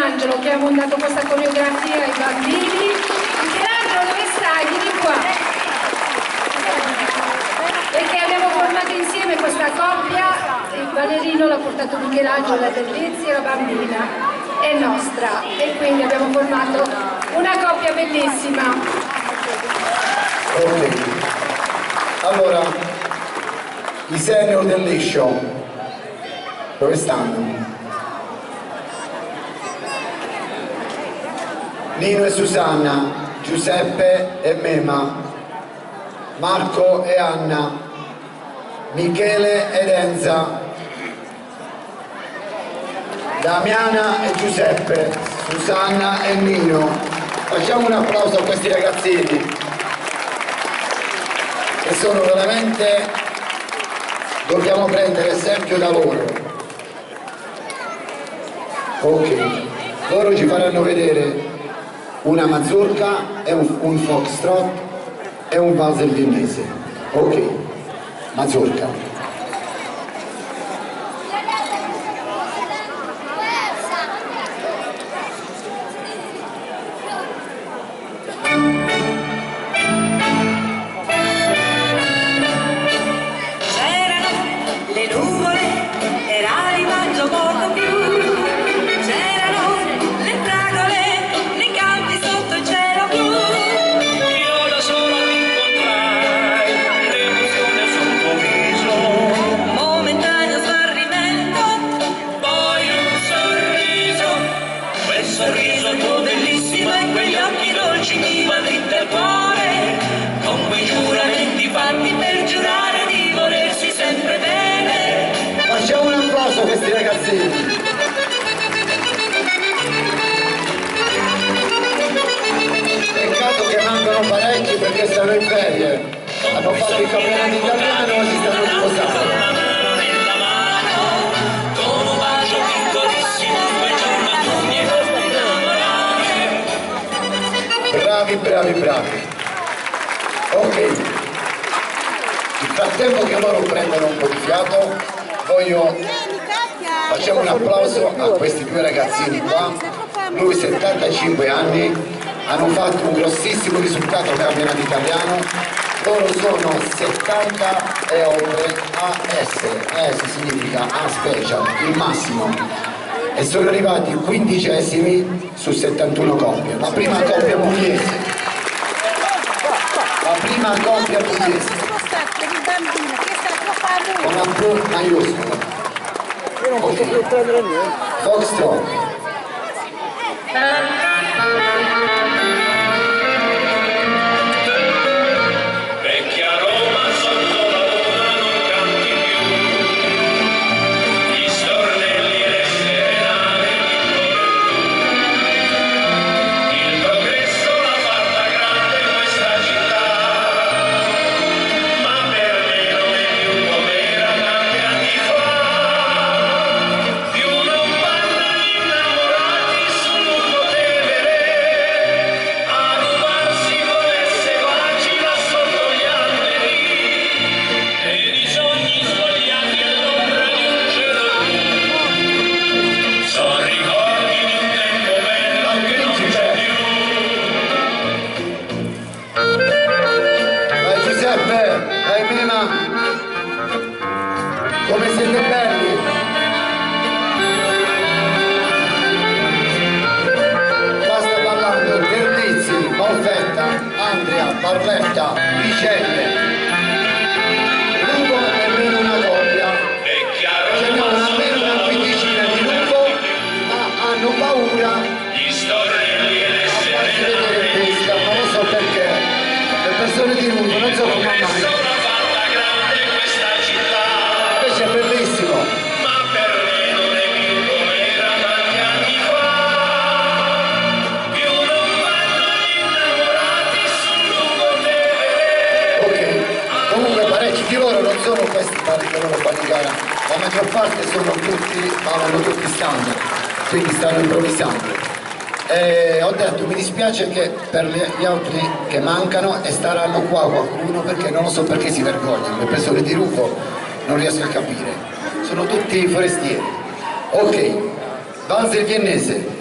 Michelangelo che ha montato questa coreografia ai bambini. Michelangelo, dove stai? Vieni qua. Perché abbiamo formato insieme questa coppia, il ballerino l'ha portato Michelangelo, la Terlizzi e la bambina è nostra, e quindi abbiamo formato una coppia bellissima. Ok, allora i senior del liscio dove stanno? Nino e Susanna, Giuseppe e Mema, Marco e Anna, Michele ed Enza, Damiana e Giuseppe, Susanna e Nino. Facciamo un applauso a questi ragazzini che sono veramente, dobbiamo prendere esempio da loro. Ok, loro ci faranno vedere una mazurka e un foxtrot e un valzer viennese. Ok, mazurka. Sorriso tuo bellissimo e quegli occhi dolci mi va dritti al cuore, con quei giuramenti fatti per giurare di volersi sempre bene. Facciamo un applauso a questi ragazzini. Peccato che mancano parecchi perché stanno in ferie, hanno fatto il campionato italiano e si stanno sposando. Bravi. Ok, nel frattempo che loro prendono un po' di fiato, facciamo un applauso a questi due ragazzini qua. Lui 75 anni, hanno fatto un grossissimo risultato al campionato italiano. Loro sono 70 e oltre AS significa A special, il massimo. E sono arrivati 15esimi su 71 coppie. La prima coppia pugliese. Con la P maiuscola. Io non posso più prendere niente. Foxtrot. Come siete belli! Qua sta ballando Terlizzi, Malfetta, Andrea, Barletta, Vicente, Lupo e meno una coppia. Ce n'è almeno una quindicina di Lupo, ma hanno paura a farsi vedere in pesca, non lo so perché. Le persone di Lupo non so come mai. È bellissimo, Ma per me non è più come era tanti anni fa, più non vanno innamorati sul lungo tevere. Ok, comunque parecchi di loro non sono questi che loro fanno in gara, la maggior parte sono tutti, ballano tutti standard, quindi stanno improvvisando. E ho detto mi dispiace che per gli altri che mancano e staranno qua qualcuno perché non lo so perché si vergognano, le persone di Rufo non riesco a capire, sono tutti forestieri. Ok, valzer viennese.